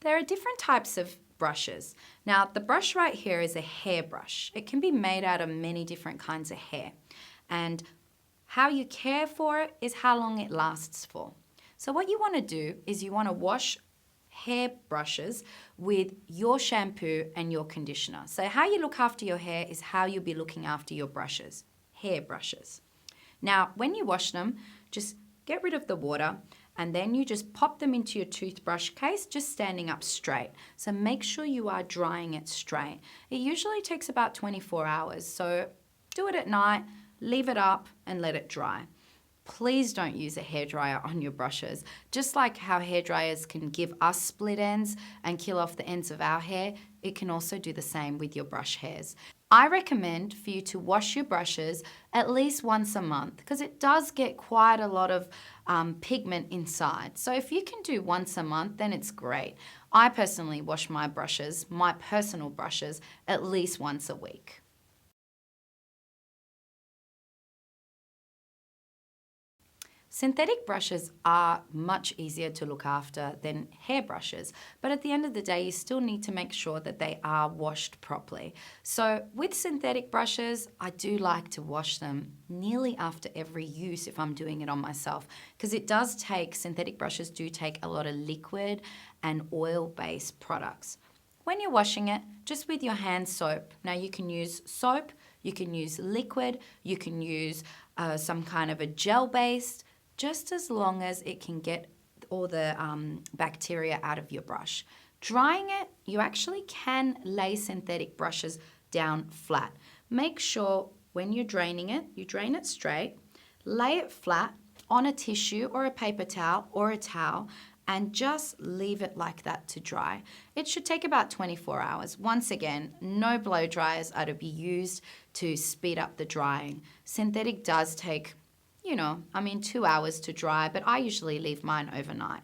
There are different types of brushes. Now, the brush right here is a hair brush. It can be made out of many different kinds of hair. And how you care for it is how long it lasts for. So what you want to do is you want to wash hair brushes with your shampoo and your conditioner. So how you look after your hair is how you'll be looking after your brushes, hair brushes. Now, when you wash them, just get rid of the water and then you just pop them into your toothbrush case, just standing up straight. So make sure you are drying it straight. It usually takes about 24 hours, so do it at night, leave it up and let it dry. Please don't use a hairdryer on your brushes. Just like how hairdryers can give us split ends and kill off the ends of our hair, it can also do the same with your brush hairs. I recommend for you to wash your brushes at least once a month because it does get quite a lot of pigment inside. So if you can do once a month, then it's great. I personally wash my brushes, my personal brushes, at least once a week. Synthetic brushes are much easier to look after than hair brushes, but at the end of the day, you still need to make sure that they are washed properly. So with synthetic brushes, I do like to wash them nearly after every use if I'm doing it on myself, because synthetic brushes do take a lot of liquid and oil-based products. When you're washing it, just with your hand soap. Now you can use soap, you can use liquid, you can use some kind of a gel-based, just as long as it can get all the bacteria out of your brush. Drying it, you actually can lay synthetic brushes down flat. Make sure when you're draining it, you drain it straight, lay it flat on a tissue or a paper towel or a towel, and just leave it like that to dry. It should take about 24 hours. Once again, no blow dryers are to be used to speed up the drying. Synthetic does take 2 hours to dry, but I usually leave mine overnight.